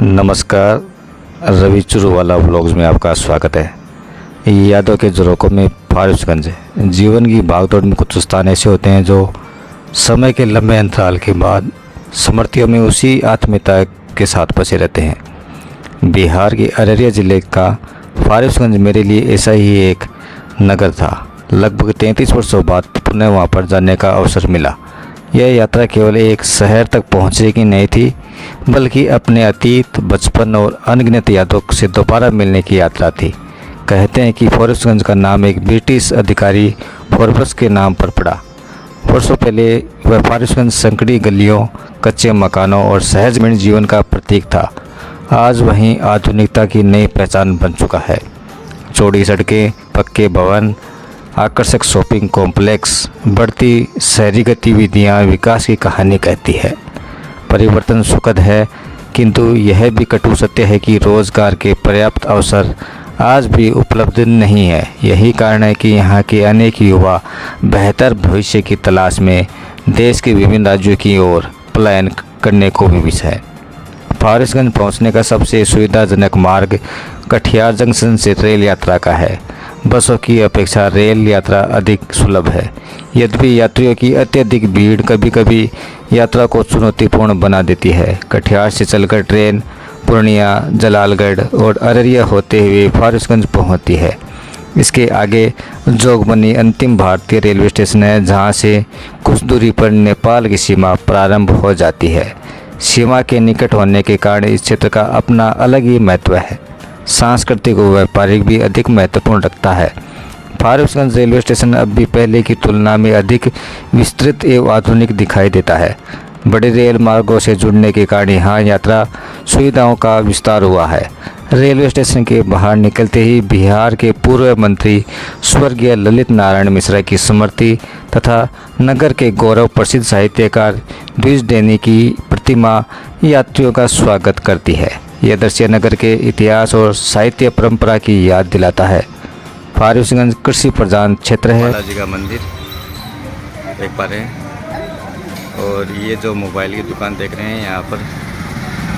नमस्कार। रवि चुरूवाला व्लॉग्स में आपका स्वागत है। यादों के झरोकों में फारबिसगंज। जीवन की भागदौड़ में कुछ स्थान ऐसे होते हैं जो समय के लंबे अंतराल के बाद स्मृतियों में उसी आत्मीयता के साथ बसे रहते हैं। बिहार के अररिया ज़िले का फारबिसगंज मेरे लिए ऐसा ही एक नगर था। लगभग 33 वर्षों बाद पुनः वहाँ पर जाने का अवसर मिला। यह यात्रा केवल एक शहर तक पहुँचने की नहीं थी, बल्कि अपने अतीत, बचपन और अनगिनत यादों से दोबारा मिलने की यात्रा थी। कहते हैं कि फारबिसगंज का नाम एक ब्रिटिश अधिकारी फोर्ब्स के नाम पर पड़ा। वर्षों पहले वह फारबिसगंज संकरी गलियों, कच्चे मकानों और सहज ग्रामीण जीवन का प्रतीक था। आज वहीं आधुनिकता की नई पहचान बन चुका है। चौड़ी सड़कें, पक्के भवन, आकर्षक शॉपिंग कॉम्प्लेक्स, बढ़ती शहरी गतिविधियाँ विकास की कहानी कहती है। परिवर्तन सुखद है, किंतु यह भी कटु सत्य है कि रोजगार के पर्याप्त अवसर आज भी उपलब्ध नहीं है। यही कारण है कि यहाँ के अनेक युवा बेहतर भविष्य की तलाश में देश के विभिन्न राज्यों की ओर पलायन करने को विवश है। फारबिसगंज पहुँचने का सबसे सुविधाजनक मार्ग कटिहार जंक्शन से रेल यात्रा का है। बसों की अपेक्षा रेल यात्रा अधिक सुलभ है। यद्यपि यात्रियों की अत्यधिक भीड़ कभी कभी यात्रा को चुनौतीपूर्ण बना देती है। कटिहार से चलकर ट्रेन पूर्णिया, जलालगढ़ और अररिया होते हुए फारबिसगंज पहुंचती है। इसके आगे जोगबनी अंतिम भारतीय रेलवे स्टेशन है, जहां से कुछ दूरी पर नेपाल की सीमा प्रारंभ हो जाती है। सीमा के निकट होने के कारण इस क्षेत्र का अपना अलग ही महत्व है। सांस्कृतिक व व्यापारिक भी अधिक महत्वपूर्ण रखता है। फारबिसगंज रेलवे स्टेशन अब भी पहले की तुलना में अधिक विस्तृत एवं आधुनिक दिखाई देता है। बड़े रेल मार्गों से जुड़ने के कारण यहाँ यात्रा सुविधाओं का विस्तार हुआ है। रेलवे स्टेशन के बाहर निकलते ही बिहार के पूर्व मंत्री स्वर्गीय ललित नारायण मिश्रा की स्मृति तथा नगर के गौरव प्रसिद्ध साहित्यकार द्विजदेनी की प्रतिमा यात्रियों का स्वागत करती है। यह दृश्य नगर के इतिहास और साहित्य परंपरा की याद दिलाता है। फारबिसगंज कृषि प्रधान क्षेत्र है। बालाजी का मंदिर देख पा रहे हैं, और ये जो मोबाइल की दुकान देख रहे हैं, यहाँ पर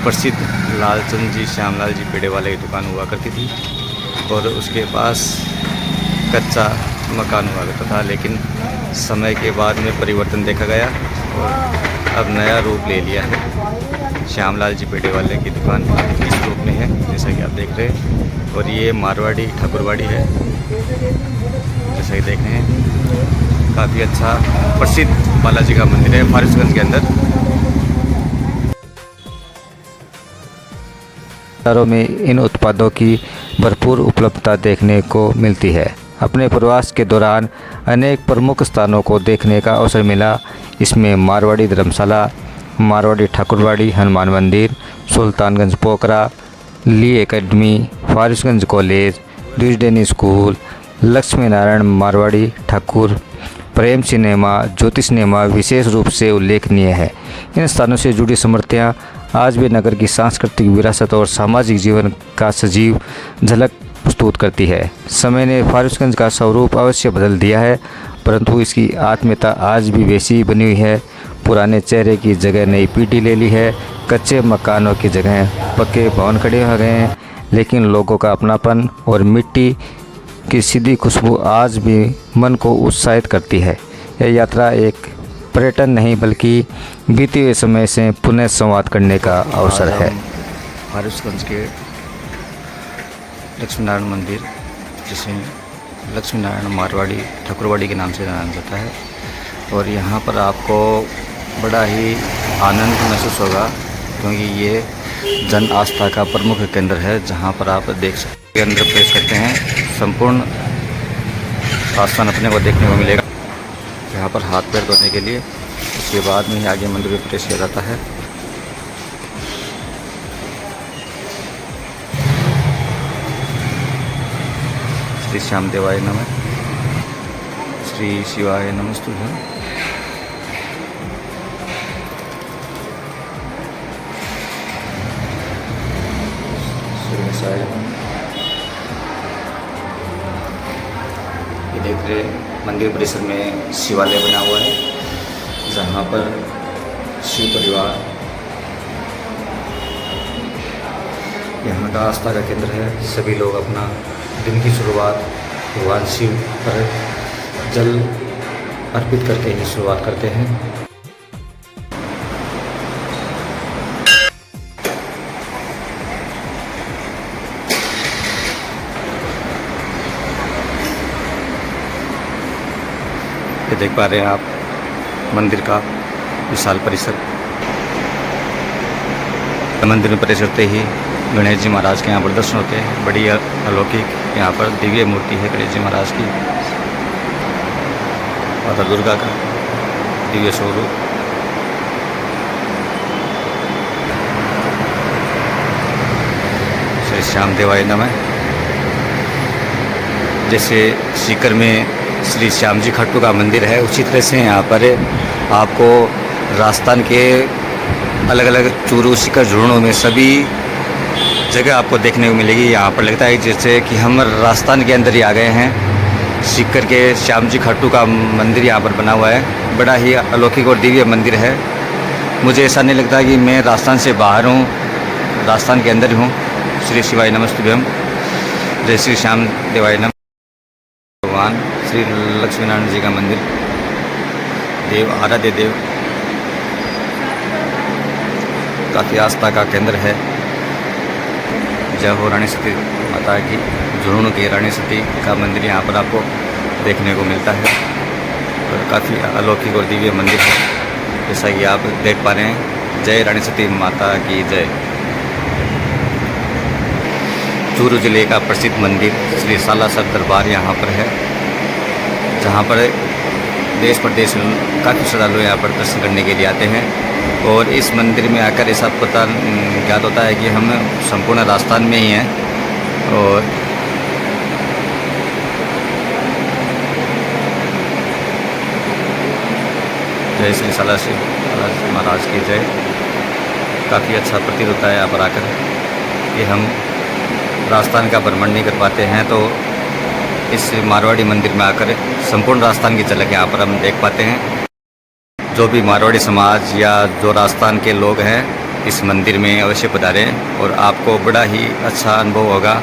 प्रसिद्ध लालचंद जी, श्यामलाल जी पेड़े वाले की दुकान हुआ करती थी, और उसके पास कच्चा मकान हुआ करता था। लेकिन समय के बाद में परिवर्तन देखा गया और अब नया रूप ले लिया है। श्यामलाल जी पेड़े वाले की दुकान इस रूप में है, जैसा कि आप देख रहे हैं। और ये मारवाड़ी ठाकुरवाड़ी है, जैसा कि देख रहे हैं। काफ़ी अच्छा प्रसिद्ध बालाजी का मंदिर है फारबिसगंज के अंदर। बाजारों में इन उत्पादों की भरपूर उपलब्धता देखने को मिलती है। अपने प्रवास के दौरान अनेक प्रमुख स्थानों को देखने का अवसर मिला। इसमें मारवाड़ी धर्मशाला, Marwari Thakurwadi, Hanuman Mandir, Sultanganj Pokhra, Lee academy, Forbesganj college, Dwijdeni school, Lakshmi Narayan Marwari Thakur, Prem cinema, Jyoti cinema विशेष रूप से उल्लेखनीय है। इन स्थानों से जुड़ी स्मृतियाँ आज भी नगर की सांस्कृतिक विरासत और सामाजिक जीवन का सजीव झलक प्रस्तुत करती है। समय ने फारबिसगंज का स्वरूप अवश्य बदल दिया है, परंतु इसकी आत्मीयता आज भी वैसी ही बनी हुई है। पुराने चेहरे की जगह नई पीढ़ी ले ली है। कच्चे मकानों की जगह पक्के भवन खड़े हो गए हैं, लेकिन लोगों का अपनापन और मिट्टी की सीधी खुशबू आज भी मन को उत्साहित करती है। यह यात्रा एक पर्यटन नहीं, बल्कि बीते हुए समय से पुनः संवाद करने का अवसर है। फारबिसगंज के लक्ष्मी नारायण मंदिर, जिसे लक्ष्मी नारायण मारवाड़ी ठाकुरवाड़ी के नाम से जाना जाता है, और यहाँ पर आपको बड़ा ही आनंद महसूस होगा, क्योंकि ये जन आस्था का प्रमुख केंद्र है, जहाँ पर आप देख सकते हैं। अंदर प्रवेश करते हैं, संपूर्ण आस्थान अपने को देखने को मिलेगा। यहाँ पर हाथ पैर धोने के लिए, उसके बाद में ही आगे मंदिर में प्रवेश किया जाता है। श्री श्याम देवाय नमः, श्री शिवाय नमस्तुभ्यं। ये देख रहे मंदिर परिसर में शिवालय बना हुआ है, जहाँ पर शिव परिवार यहाँ का आस्था का केंद्र है। सभी लोग अपना दिन की शुरुआत भगवान शिव पर जल अर्पित करके ही शुरुआत करते हैं। ये देख पा रहे हैं आप मंदिर का विशाल परिसर। मंदिर में प्रवेश करते ही गणेश जी महाराज के यहाँ पर दर्शन होते हैं। बड़ी अलौकिक यहाँ पर दिव्य मूर्ति है गणेश जी महाराज की। माता दुर्गा का दिव्य स्वरूप। श्री श्याम देवाय नमः। जैसे सीकर में श्री श्याम जी खाटू का मंदिर है, उसी तरह से यहाँ पर आपको राजस्थान के अलग अलग चूरू, सीकर, झुंझुनू में सभी जगह आपको देखने को मिलेगी। यहाँ पर लगता है जैसे कि हम राजस्थान के अंदर ही आ गए हैं। सीकर के श्याम जी खाटू का मंदिर यहाँ पर बना हुआ है। बड़ा ही अलौकिक और दिव्य मंदिर है। मुझे ऐसा नहीं लगता कि मैं राजस्थान से बाहर हूँ, राजस्थान के अंदर ही हूँ। श्री शिवाय नमस्तुभ्यम। जय श्री श्याम देवाय नमः। भगवान श्री लक्ष्मीनारायण जी का मंदिर, देव आराध्य देव, काफ़ी आस्था का केंद्र है। जय हो रानी सती माता की। झुंझुनू की रानी सती का मंदिर यहाँ पर आपको देखने को मिलता है और काफ़ी अलौकिक और दिव्य मंदिर है, जैसा कि आप देख पा रहे हैं। जय रानी सती माता की जय। चूरू जिले का प्रसिद्ध मंदिर श्री सालासर दरबार यहाँ पर है, जहाँ पर देश प्रदेश काफ़ी श्रद्धालु यहाँ पर दर्शन करने के लिए आते हैं। और इस मंदिर में आकर ऐसा पता ज्ञात होता है कि हम संपूर्ण राजस्थान में ही हैं। और जय श्री सालासर महाराज की जय। काफ़ी अच्छा प्रतीत होता है यहाँ पर आकर कि हम राजस्थान का भ्रमण नहीं कर पाते हैं, तो इस मारवाड़ी मंदिर में आकर संपूर्ण राजस्थान की झलक यहाँ पर हम देख पाते हैं। जो भी मारवाड़ी समाज या जो राजस्थान के लोग हैं, इस मंदिर में अवश्य पधारें और आपको बड़ा ही अच्छा अनुभव होगा।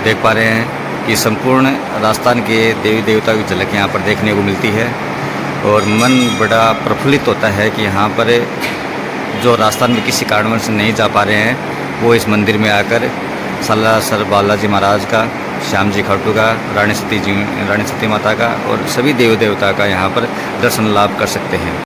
देख पा रहे हैं कि संपूर्ण राजस्थान के देवी देवता की झलक यहाँ पर देखने को मिलती है और मन बड़ा प्रफुल्लित होता है कि यहाँ पर जो राजस्थान में किसी कारणवश नहीं जा पा रहे हैं, वो इस मंदिर में आकर सालासर बालाजी महाराज का, श्याम जी खाटू का, रानी सती माता का और सभी देव देवता का यहाँ पर दर्शन लाभ कर सकते हैं।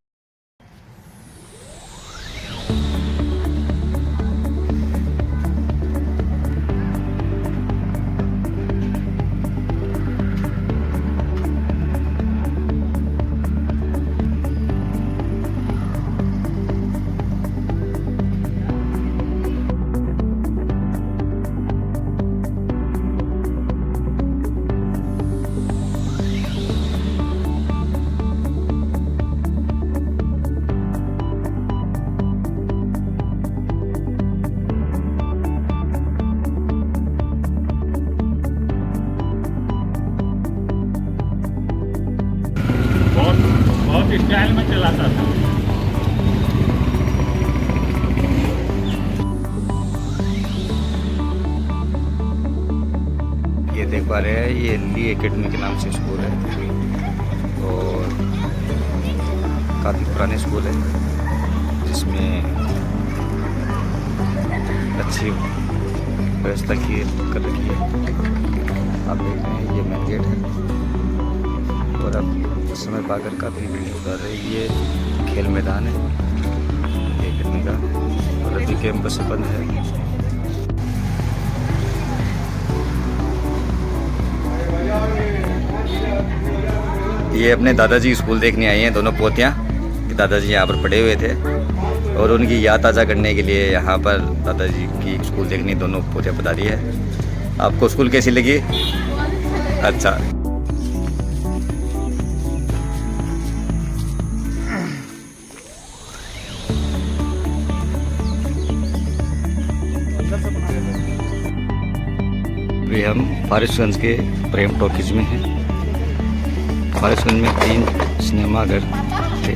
बहुत स्टाइल में चलाता था। ये देख पा रहे हैं, ये ली एकेडमी के नाम से स्कूल है और काफ़ी पुराने स्कूल है, जिसमें अच्छी व्यवस्था की कर रखी है। आप देख रहे हैं ये मेन गेट है और अब समय पाकर काफ़ी भीड़ उतर रही है। ये खेल मैदान है एकेडमी का और अभी कैंपस बंद है। ये अपने दादाजी स्कूल देखने आई हैं दोनों पोतियाँ। दादाजी यहाँ पर पढ़े हुए थे और उनकी याद ताज़ा करने के लिए यहाँ पर दादाजी की स्कूल देखने दोनों पोतियाँ पधारी है। आपको स्कूल कैसी लगी? अच्छा। अभी हम फारिसगंज के प्रेम टॉकीज में हैं। फारिसगंज में 3 सिनेमा घर थे।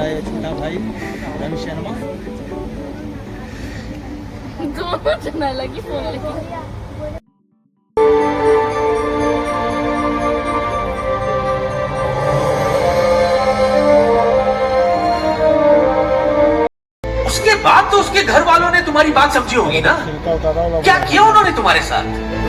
हमारा ये छोटा भाई रवि शर्मा। दोनों चलने लगी फोन लेके। उसके बाद तो उसके घर वालों ने तुम्हारी बात समझी होगी ना। क्या किया उन्होंने तुम्हारे साथ?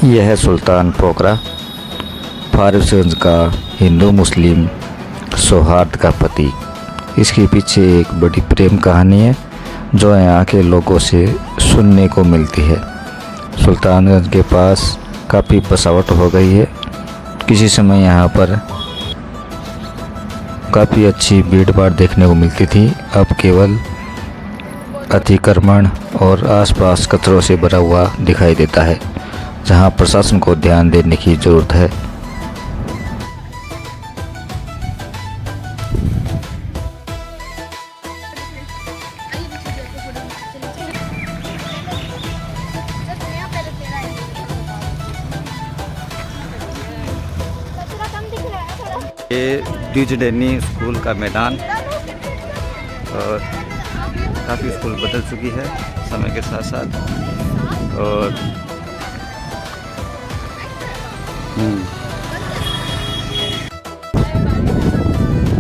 यह है सुल्तान पोखरा, फारबिसगंज का हिंदू मुस्लिम सौहार्द का प्रतीक। इसके पीछे एक बड़ी प्रेम कहानी है जो यहाँ के लोगों से सुनने को मिलती है। सुल्तानगंज के पास काफ़ी बसावट हो गई है। किसी समय यहाँ पर काफ़ी अच्छी भीड़ भाड़ देखने को मिलती थी, अब केवल अतिक्रमण और आसपास कचरों से भरा हुआ दिखाई देता है, जहां प्रशासन को ध्यान देने की ज़रूरत है। ये द्विजडैनी स्कूल का मैदान, और काफ़ी स्कूल बदल चुकी है समय के साथ साथ। और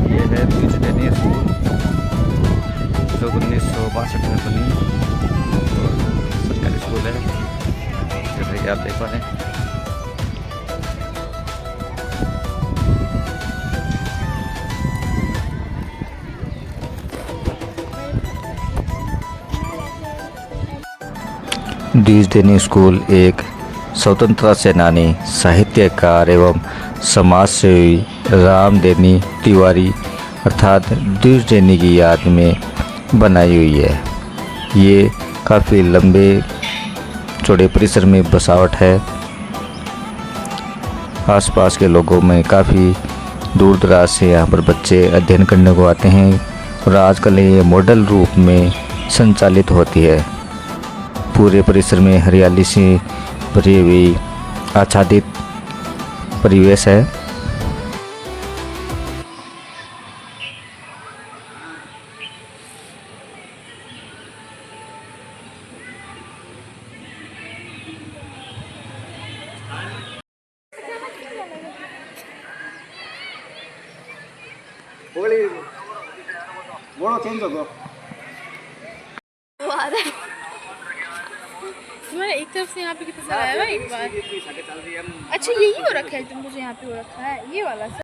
ये है द्विजडैनी स्कूल जो 1962 में बनी, और सरकारी स्कूल है जैसे कि आप देख पा रहे हैं। द्विजडैनी स्कूल एक स्वतंत्रता सेनानी, साहित्यकार एवं समाजसेवी रामदेनी तिवारी अर्थात द्विजडैनी की याद में बनाई हुई है। ये काफ़ी लंबे चौड़े परिसर में बसावट है। आसपास के लोगों में काफ़ी दूर दराज से यहाँ पर बच्चे अध्ययन करने को आते हैं, और आजकल ये मॉडल रूप में संचालित होती है। पूरे परिसर में हरियाली से भरी हुई आच्छादित परिवेश है। तुम्हारा एक तरफ से यहाँ पे कितना सारा आया एक बार। अच्छा यही हो रखा है, तुम मुझे यहाँ पे हो रखा है ये वाला सर।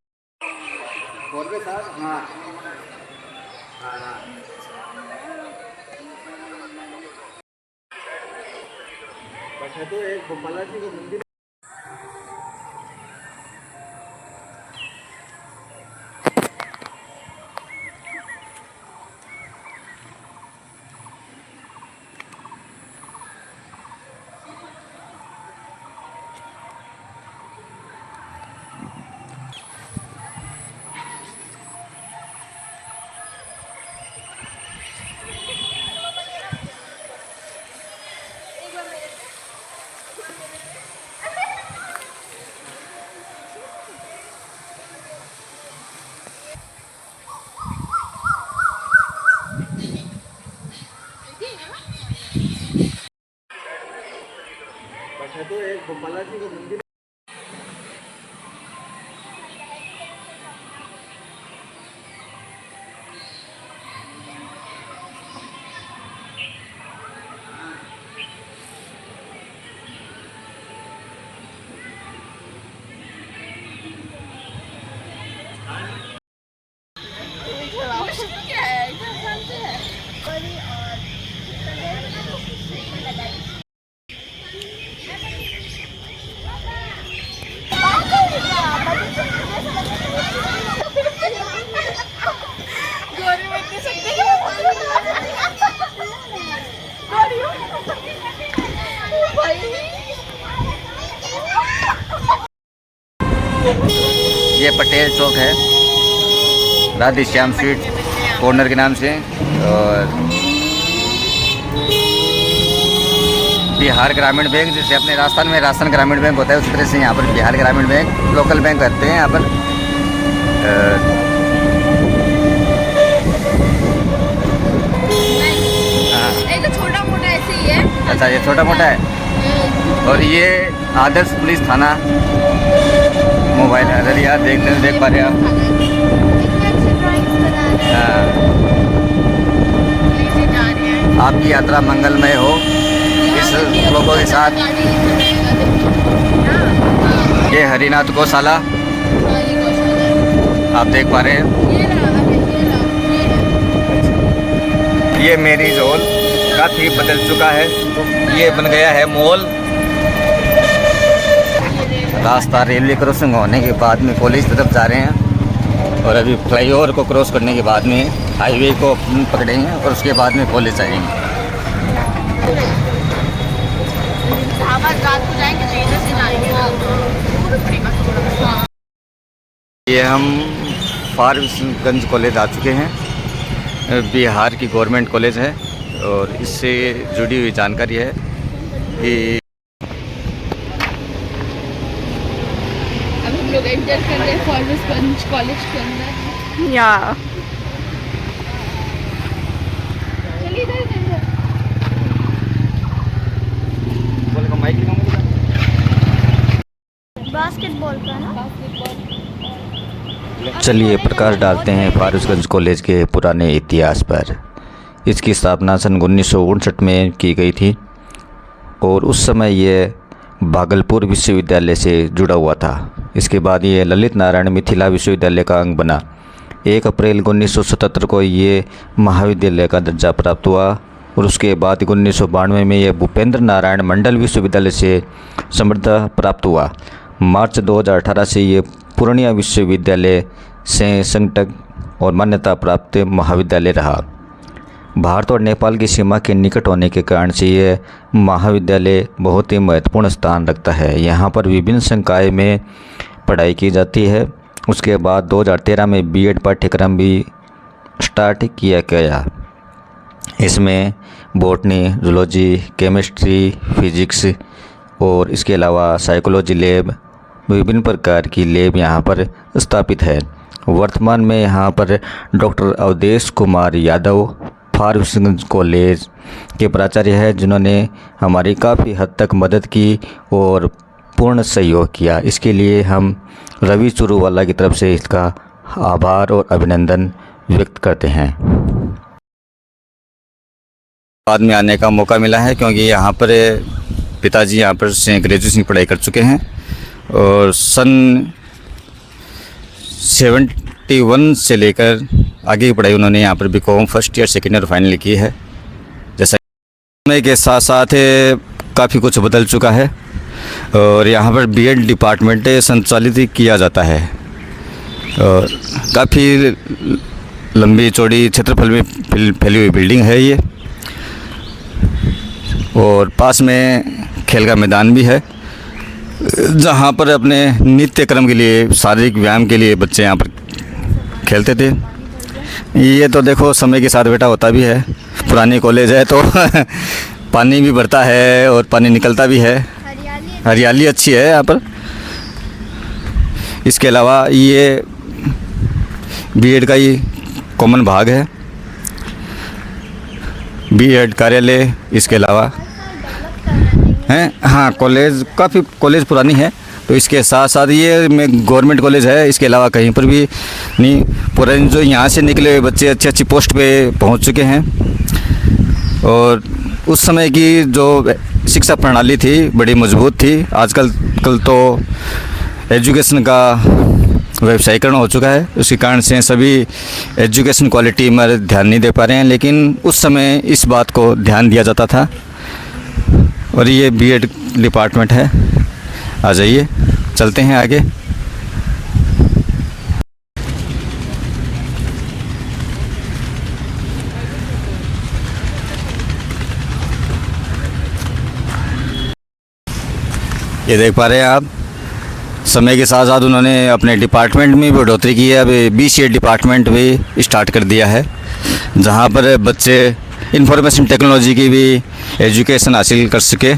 ये पटेल चौक है, राधे श्याम स्वीट कॉर्नर के नाम से। और बिहार ग्रामीण बैंक, जैसे अपने राजस्थान में राजस्थान ग्रामीण बैंक होता है उसी तरह से यहाँ पर बिहार ग्रामीण बैंक लोकल बैंक रहते हैं यहाँ पर। एक तो छोटा मोटा ऐसे ही है। अच्छा, ये छोटा मोटा है। और ये आदर्श पुलिस थाना मोबाइल अररिया देख पा रहे हैं आप। हाँ। आपकी यात्रा मंगलमय हो इस लोगों के साथ। ये हरिनाथ गौशाला आप देख पा रहे हैं। ये मैरिज हॉल काफ़ी बदल चुका है, ये बन गया है मॉल। रास्ता रेलवे क्रॉसिंग होने के बाद में कॉलेज तरफ जा रहे हैं और अभी फ्लाईओवर को क्रॉस करने के बाद में हाईवे को पकड़ेंगे और उसके बाद में कॉलेज जाएंगे। ये हम फारबिसगंज कॉलेज आ चुके हैं। बिहार की गवर्नमेंट कॉलेज है और इससे जुड़ी हुई जानकारी है कि अब हम लोग एंटर कर रहे हैं फारबिसगंज कॉलेज के अंदर। या चलिए इधर बास्केटबॉल का ना। चलिए प्रकाश डालते हैं फारबिसगंज कॉलेज के पुराने इतिहास पर। इसकी स्थापना सन 1959 में की गई थी और उस समय ये भागलपुर विश्वविद्यालय से जुड़ा हुआ था। इसके बाद ये ललित नारायण मिथिला विश्वविद्यालय का अंग बना। 1 अप्रैल 1977 को ये महाविद्यालय का दर्जा प्राप्त हुआ और उसके बाद 1992 में ये भूपेंद्र नारायण मंडल विश्वविद्यालय से समृद्धा प्राप्त हुआ। मार्च 2018 से ये पूर्णिया विश्वविद्यालय से संघटक और मान्यता प्राप्त महाविद्यालय रहा। भारत और नेपाल की सीमा के निकट होने के कारण से ये महाविद्यालय बहुत ही महत्वपूर्ण स्थान रखता है। यहाँ पर विभिन्न संकाय में पढ़ाई की जाती है। उसके बाद 2013 में बीएड पाठ्यक्रम भी स्टार्ट किया गया। इसमें बॉटनी, जूलॉजी, केमिस्ट्री, फिजिक्स और इसके अलावा साइकोलॉजी लैब, विभिन्न प्रकार की लैब यहाँ पर स्थापित है। वर्तमान में यहाँ पर डॉक्टर अवधेश कुमार यादव फारबिसगंज कॉलेज के प्राचार्य हैं, जिन्होंने हमारी काफ़ी हद तक मदद की और पूर्ण सहयोग किया। इसके लिए हम रवि चुरूवाला की तरफ से इसका आभार और अभिनंदन व्यक्त करते हैं। बाद में आने का मौका मिला है क्योंकि यहाँ पर पिताजी यहाँ पर से ग्रेजुएशन की पढ़ाई कर चुके हैं और सन 71 से लेकर आगे की पढ़ाई उन्होंने यहाँ पर B Com first year, second year, final की है। जैसा समय के साथ साथ काफ़ी कुछ बदल चुका है और यहाँ पर बीएड डिपार्टमेंट संचालित किया जाता है और काफ़ी लंबी चौड़ी क्षेत्रफल में फैली हुई बिल्डिंग है ये और पास में खेल का मैदान भी है जहाँ पर अपने नित्य क्रम के लिए, शारीरिक व्यायाम के लिए बच्चे यहाँ पर खेलते थे। ये तो देखो समय के साथ बेटा होता भी है। पुरानी कॉलेज है तो पानी भी बढ़ता है और पानी निकलता भी है। हरियाली अच्छी है यहाँ पर। इसके अलावा ये बीएड का ही कॉमन भाग है, बीएड कार्यालय। इसके अलावा हैं, हाँ, कॉलेज पुरानी है तो इसके साथ साथ ये गवर्नमेंट कॉलेज है। इसके अलावा कहीं पर भी नहीं। पुराने जो यहाँ से निकले हुए बच्चे अच्छी अच्छी पोस्ट पे पहुँच चुके हैं और उस समय की जो शिक्षा प्रणाली थी बड़ी मजबूत थी। आजकल तो एजुकेशन का व्यवसायीकरण हो चुका है, उसके कारण से सभी एजुकेशन क्वालिटी में ध्यान नहीं दे पा रहे हैं, लेकिन उस समय इस बात को ध्यान दिया जाता था। और ये बीएड डिपार्टमेंट है। आ जाइए, चलते हैं आगे। ये देख पा रहे हैं आप समय के साथ साथ उन्होंने अपने डिपार्टमेंट में भी बढ़ोतरी की है। अभी BCA डिपार्टमेंट भी स्टार्ट कर दिया है, जहाँ पर बच्चे इंफॉर्मेशन टेक्नोलॉजी की भी एजुकेशन हासिल कर सके।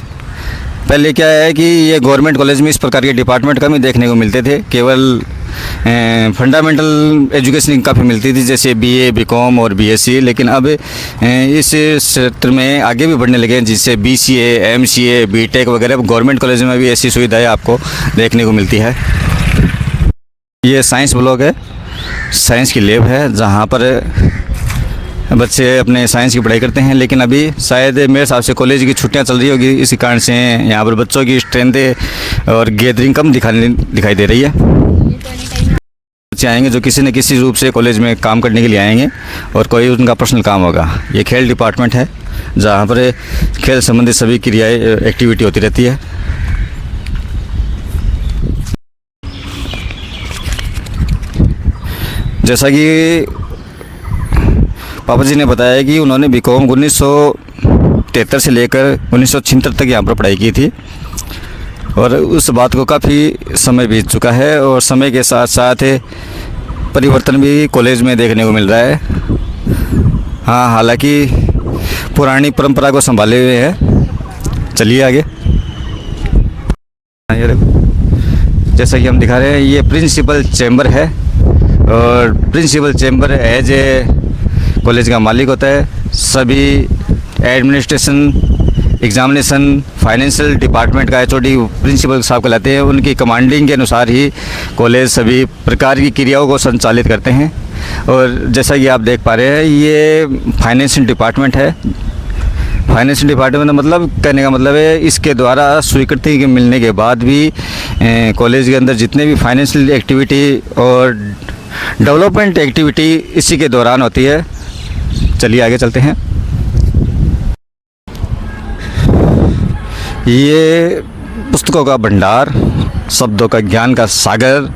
पहले क्या है कि ये गवर्नमेंट कॉलेज में इस प्रकार के डिपार्टमेंट कम ही देखने को मिलते थे, केवल फंडामेंटल एजुकेशन काफ़ी मिलती थी, जैसे BA BCom और BSc। लेकिन अब इस क्षेत्र में आगे भी बढ़ने लगे हैं, जिससे BCA MCA BTech वगैरह गवर्नमेंट कॉलेज में भी ऐसी सुविधाएं आपको देखने को मिलती है। ये साइंस ब्लॉक है, साइंस की लैब है, जहाँ पर बच्चे अपने साइंस की पढ़ाई करते हैं। लेकिन अभी शायद मेरे हिसाब से कॉलेज की छुट्टियां चल रही होगी, इसी कारण से यहाँ पर बच्चों की स्ट्रेंथ और गैदरिंग कम दिखाई दे रही है। बच्चे आएंगे जो किसी न किसी रूप से कॉलेज में काम करने के लिए आएंगे, और कोई उनका पर्सनल काम होगा। ये खेल डिपार्टमेंट है, जहाँ पर खेल संबंधित सभी क्रियाएँ एक्टिविटी होती रहती है। जैसा कि पापा जी ने बताया कि उन्होंने BCom 1973 से लेकर 1976 तक यहाँ पर पढ़ाई की थी, और उस बात को काफ़ी समय बीत चुका है, और समय के साथ साथ परिवर्तन भी कॉलेज में देखने को मिल रहा है। हाँ, हालांकि पुरानी परंपरा को संभाले हुए है। चलिए आगे। ये देखो, जैसा कि हम दिखा रहे हैं, ये प्रिंसिपल चैम्बर है, और principal chamber as a college का मालिक होता है। सभी एडमिनिस्ट्रेशन, एग्जामिनेशन, फाइनेंशियल डिपार्टमेंट का HOD प्रिंसिपल साहब कहलाते हैं। उनकी कमांडिंग के अनुसार ही कॉलेज सभी प्रकार की क्रियाओं को संचालित करते हैं। और जैसा कि आप देख पा रहे हैं, ये फाइनेंशियल डिपार्टमेंट है। फाइनेंशियल डिपार्टमेंट मतलब कहने का मतलब है, इसके द्वारा स्वीकृति के मिलने के बाद भी कॉलेज के अंदर जितने भी फाइनेंशियल एक्टिविटी और डेवलपमेंट एक्टिविटी इसी के दौरान होती है। चलिए आगे चलते हैं। ये पुस्तकों का भंडार, शब्दों का ज्ञान का सागर,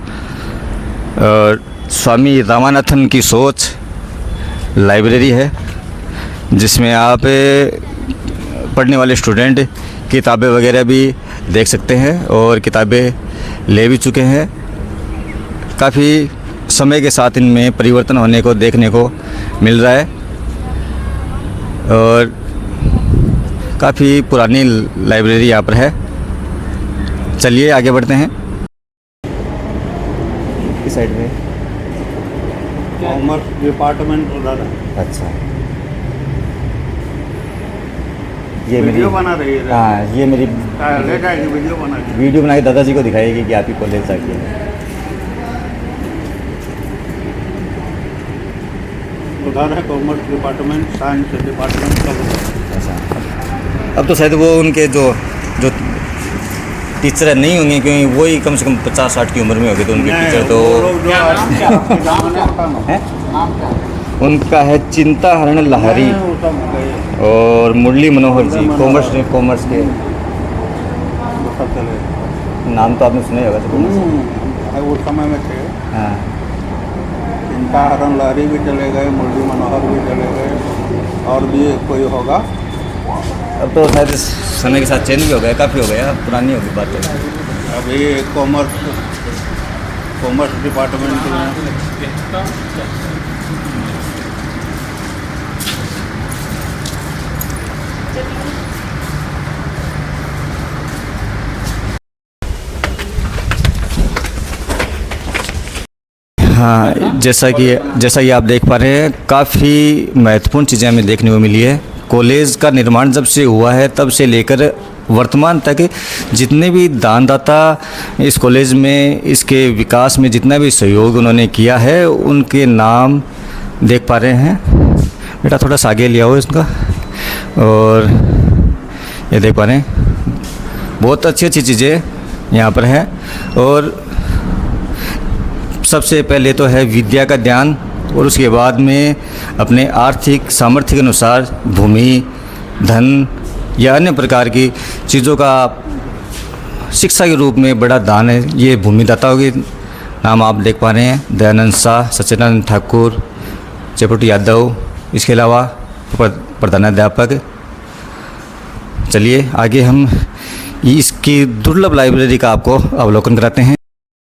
और स्वामी रामानाथन की सोच लाइब्रेरी है, जिसमें आप पढ़ने वाले स्टूडेंट किताबें वगैरह भी देख सकते हैं, और किताबें ले भी चुके हैं। काफ़ी समय के साथ इनमें परिवर्तन होने को देखने को मिल रहा है, और काफ़ी पुरानी लाइब्रेरी यहाँ पर है। चलिए आगे बढ़ते हैं। इस साइड में कॉमर्स डिपार्टमेंट उधर है। अच्छा, ये मेरी वीडियो बना रही है। हाँ, ये मेरी ले जाएगी वीडियो बना के। वीडियो बना के दादाजी को दिखाएगी कि आप ही कॉलेज जाके। उधर है कॉमर्स डिपार्टमेंट, साइंस डिपार्टमेंट सब उधर। अच्छा, अब तो शायद वो उनके जो टीचर नहीं होंगे, क्योंकि वही कम से कम 50-60 की उम्र में होगी, तो उनके टीचर तो हैं। उनका है चिंताहरण लहरी और मुरली मनोहर जी, कॉमर्स के। नाम तो आपने सुना ही होगा। उस समय में थे। हाँ, चिंताहरण लहरी भी चले गए, मुरली मनोहर भी चले गए, और भी कोई होगा। अब तो शायद समय के साथ चेंज भी हो गया, काफ़ी हो गया, पुरानी होगी बात तो। अभी कॉमर्स डिपार्टमेंट में हाँ, जैसा कि आप देख पा रहे हैं, काफ़ी महत्वपूर्ण चीज़ें हमें देखने को मिली है। कॉलेज का निर्माण जब से हुआ है तब से लेकर वर्तमान तक जितने भी दानदाता इस कॉलेज में, इसके विकास में जितना भी सहयोग उन्होंने किया है, उनके नाम देख पा रहे हैं। बेटा थोड़ा सा आगे लिया हो इसका, और ये देख पा रहे हैं, बहुत अच्छी अच्छी चीज़ें यहाँ पर हैं। और सबसे पहले तो है विद्या का ज्ञान, और उसके बाद में अपने आर्थिक सामर्थ्य के अनुसार भूमि, धन या अन्य प्रकार की चीज़ों का शिक्षा के रूप में बड़ा दान है। ये भूमिदाताओं के नाम आप देख पा रहे हैं, दयानंद शाह, सच्चिदानंद ठाकुर, चेपुटी यादव, इसके अलावा प्रधानाध्यापक। चलिए आगे हम इसकी दुर्लभ लाइब्रेरी का आपको अवलोकन कराते हैं।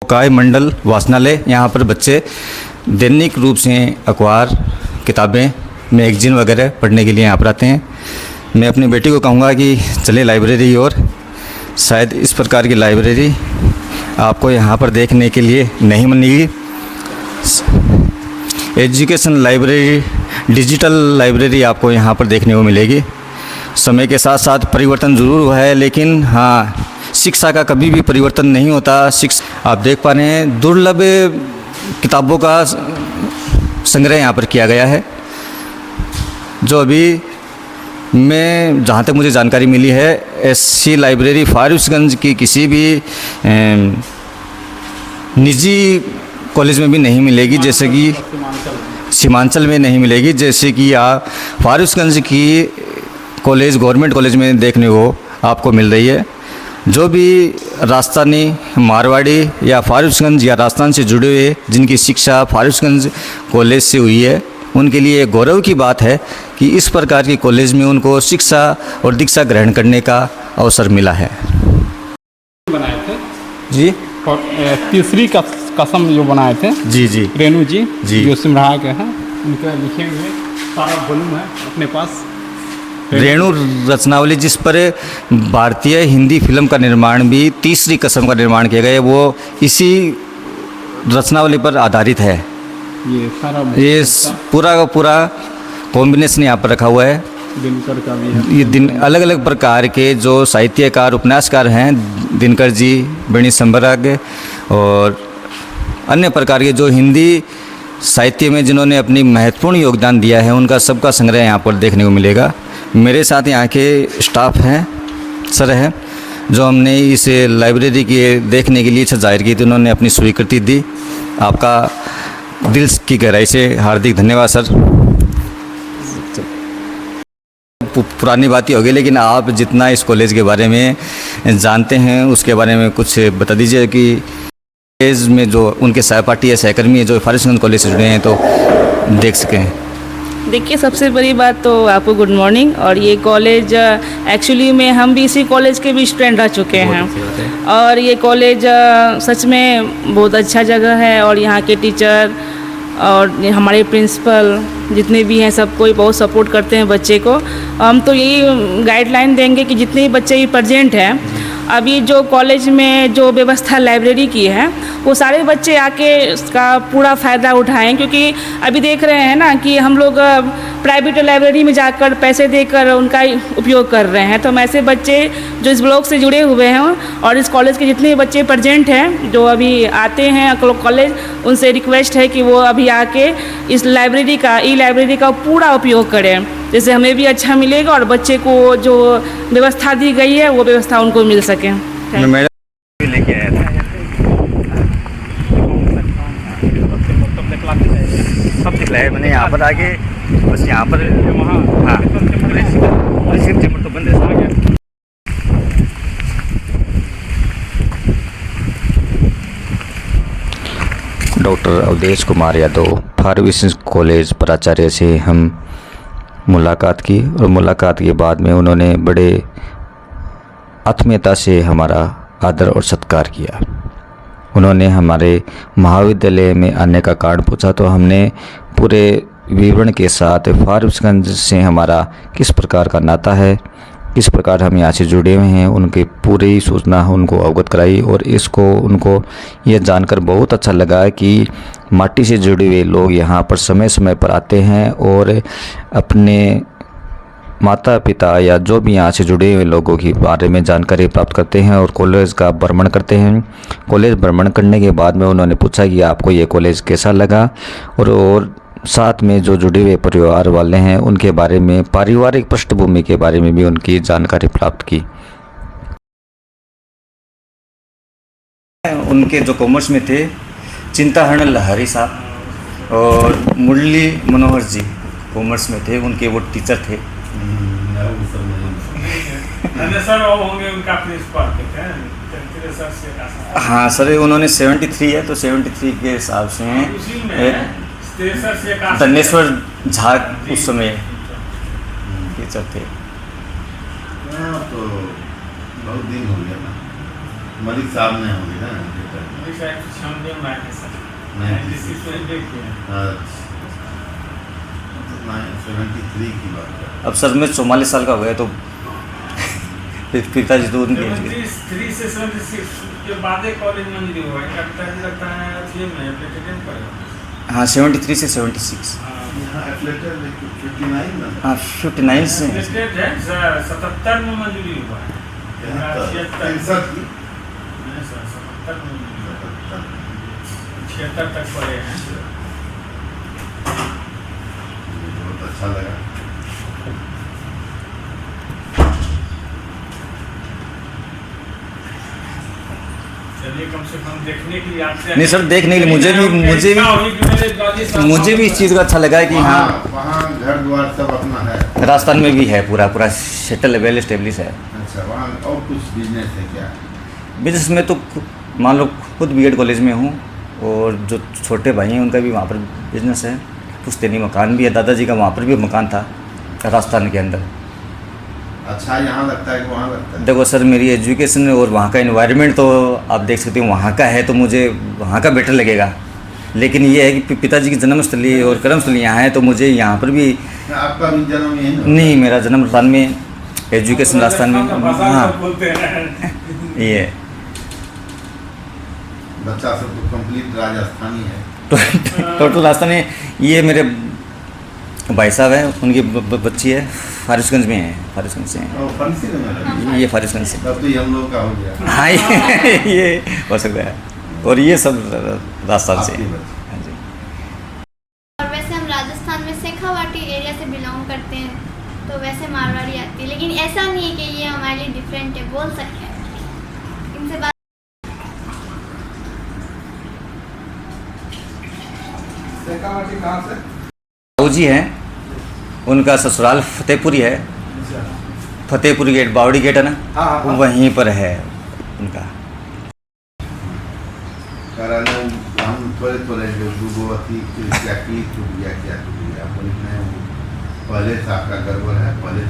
परोपकार मंडल वाचनालय। यहाँ पर बच्चे दैनिक रूप से अखबार, किताबें, मैगजीन वगैरह पढ़ने के लिए यहाँ पर आते हैं। मैं अपनी बेटी को कहूँगा कि चले लाइब्रेरी, और शायद इस प्रकार की लाइब्रेरी आपको यहाँ पर देखने के लिए नहीं मिलेगी। एजुकेशन लाइब्रेरी, डिजिटल लाइब्रेरी आपको यहाँ पर देखने को मिलेगी। समय के साथ साथ परिवर्तन ज़रूर हुआ है, लेकिन हाँ, शिक्षा का कभी भी परिवर्तन नहीं होता। आप देख पा रहे हैं दुर्लभ किताबों का संग्रह यहाँ पर किया गया है, जो अभी मैं जहाँ तक मुझे जानकारी मिली है, ऐसी लाइब्रेरी फारबिसगंज की किसी भी निजी कॉलेज में भी नहीं मिलेगी, जैसे कि सीमांचल में नहीं मिलेगी, जैसे कि आप फारबिसगंज की कॉलेज, गवर्नमेंट कॉलेज में देखने को आपको मिल रही है। जो भी राजस्थानी, मारवाड़ी या फारबिसगंज या राजस्थान से जुड़े हुए जिनकी शिक्षा फारबिसगंज कॉलेज से हुई है, उनके लिए गौरव की बात है कि इस प्रकार के कॉलेज में उनको शिक्षा और दीक्षा ग्रहण करने का अवसर मिला है। बनाए थे जी, और तीसरी कसम जो बनाए थे जी जी रेणु जी जी। जो सिमराहा के हैं, उनका लिखे हुए सारा वॉल्यूम है अपने पास। रेणु रचनावली, जिस पर भारतीय हिंदी फिल्म का निर्माण भी, तीसरी कसम का निर्माण किया गया है, वो इसी रचनावली पर आधारित है। ये सारा ये पूरा का पूरा कॉम्बिनेशन यहाँ पर रखा हुआ है। दिनकर का भी है। ये दिन अलग अलग प्रकार के जो साहित्यकार, उपन्यासकार हैं, दिनकर जी, बेणी संबराग और अन्य प्रकार के जो हिंदी साहित्य में जिन्होंने अपनी महत्वपूर्ण योगदान दिया है, उनका सबका संग्रह यहाँ पर देखने को मिलेगा। मेरे साथ यहाँ के स्टाफ हैं, सर हैं, जो हमने इस लाइब्रेरी के देखने के लिए इच्छा जाहिर की, तो उन्होंने अपनी स्वीकृति दी। आपका दिल की गहराई से हार्दिक धन्यवाद सर। पुरानी बात ही होगी, लेकिन आप जितना इस कॉलेज के बारे में जानते हैं उसके बारे में कुछ बता दीजिए कि कॉलेज में जो उनके सहपाठी या सहकर्मी है जो फारबिसगंज कॉलेज से जुड़े हैं तो देख सकें। देखिए, सबसे बड़ी बात तो आपको गुड मॉर्निंग। और ये कॉलेज एक्चुअली में हम भी इसी कॉलेज के भी स्टूडेंट रह चुके हैं, और ये कॉलेज सच में बहुत अच्छा जगह है। और यहाँ के टीचर और हमारे प्रिंसिपल जितने भी हैं, सब कोई बहुत सपोर्ट करते हैं बच्चे को। हम तो यही गाइडलाइन देंगे कि जितने भी बच्चे प्रेजेंट हैं, अभी जो कॉलेज में जो व्यवस्था लाइब्रेरी की है, वो सारे बच्चे आके उसका पूरा फ़ायदा उठाएं। क्योंकि अभी देख रहे हैं ना कि हम लोग प्राइवेट लाइब्रेरी में जाकर पैसे देकर उनका उपयोग कर रहे हैं। तो हम ऐसे बच्चे जो इस ब्लॉक से जुड़े हुए हैं और इस कॉलेज के जितने बच्चे प्रेजेंट हैं जो अभी आते हैं कॉलेज, उनसे रिक्वेस्ट है कि वो अभी आके इस लाइब्रेरी का, ई लाइब्रेरी का पूरा उपयोग करें, जिससे हमें भी अच्छा मिलेगा और बच्चे को जो व्यवस्था दी गई है वो व्यवस्था उनको मिल सके। मैडम लेके आया था, सब दिखलाया मैंने यहाँ पर आके, बस यहाँ पर हाँ तो बंद है। डॉक्टर अवधेश कुमार यादव फारबिसगंज कॉलेज प्राचार्य से हम मुलाकात की, और मुलाकात के बाद में उन्होंने बड़े आत्मीयता से हमारा आदर और सत्कार किया। उन्होंने हमारे महाविद्यालय में आने का कारण पूछा, तो हमने पूरे विवरण के साथ फारबिसगंज से हमारा किस प्रकार का नाता है, किस प्रकार हम यहाँ से जुड़े हुए हैं, उनकी पूरी सूचना उनको अवगत कराई। और इसको उनको ये जानकर बहुत अच्छा लगा कि माटी से जुड़े हुए लोग यहाँ पर समय समय पर आते हैं और अपने माता पिता या जो भी यहाँ से जुड़े हुए लोगों के बारे में जानकारी प्राप्त करते हैं और कॉलेज का भ्रमण करते हैं। कॉलेज भ्रमण करने के बाद में उन्होंने पूछा कि आपको ये कॉलेज कैसा लगा, और साथ में जो जुड़े हुए परिवार वाले हैं उनके बारे में, पारिवारिक पृष्ठभूमि के बारे में भी उनकी जानकारी प्राप्त की। उनके जो कॉमर्स में थे चिंताहरण लहरी साहब और मुरली मनोहर जी कॉमर्स में थे, उनके वो टीचर थे। सर वो होंगे उनका प्रिंसिपल हाँ सर, उन्होंने 73 है, तो 73 के हिसाब से धनेश्वर झा उस समय टीचर थे। तो बहुत दिन हो गया ना, मलिक साहब ने हो गया ना। की बात है। अब सर मैं 44 साल का हो गया तो पिताजी तो उनके 73 से 76 के बाद कॉलेज मंजूर हुआ है। पिताजी लगता है अच्छे में एप्लीकेशन पर। हाँ 73 से 76। यहाँ एप्लेटर 59 ना। हाँ 59 से 77 में मंजूरी हुआ है। 63 की 77 में 76 तक पढ़े हैं। बहुत अच्छा लगा। चलिए कम से कम देखने के लिए आपसे। नहीं सर देखने के लिए मुझे भी इस चीज़ का अच्छा लगा है कि हाँ वहाँ घर द्वार सब अपना है। राजस्थान में भी है पूरा सेटल वेल एस्टेब्लिश है। अच्छा वहाँ और कुछ बिजनेस है क्या? बिजनेस में तो मान लो खुद बीएड कॉलेज में हूँ और जो छोटे भाई हैं उनका भी वहाँ पर बिजनेस है। पुश्तैनी मकान भी है, दादाजी का वहाँ पर भी मकान था राजस्थान के अंदर। अच्छा यहाँ लगता है कि वहाँ लगता है? देखो सर मेरी एजुकेशन और वहाँ का एनवायरनमेंट तो आप देख सकते हो वहाँ का है तो मुझे वहाँ का बेटर लगेगा। लेकिन ये है कि पिताजी की जन्मस्थली और कर्मस्थली यहाँ है तो मुझे यहाँ पर भी। आपका भी जन्म यहीं ना? नहीं मेरा जन्म राजस्थान में, एजुकेशन राजस्थान में। हाँ ये बच्चा सब तो कंप्लीट राजस्थानी है। टोटल राजस्थान में। ये मेरे भाई साहब हैं उनकी बच्ची है फारिसगंज में है, फारिसगंज से हैं। और फंसी में लगी? ये फारिसगंज से। तब तो ये हम लोग का हो गया। हाँ ये हो सकता है। और ये सब राजस्थान से आपके हैं। बच्चे। हाँ जी। और वैसे हम राजस्थान में शेखावाटी एरिया से बिलोंग करते हैं तो वैसे मारवाड़ी आती है, लेकिन ऐसा नहीं है कि ये हमारे लिए डिफरेंट है, बोल सकते हैं इनसे बात। शेखावाटी कहाँ से? बाबू जी हैं उनका ससुराल फतेहपुरी है। फतेहपुरी गेट बावड़ी गेट है ना, हाँ। वहीं पर है उनका। कराने हम थोड़े जो दूगो अथी क्या की टूट गया, क्या टूट गया, बोले नहीं, पहले से आपका गड़बड़ है, पहले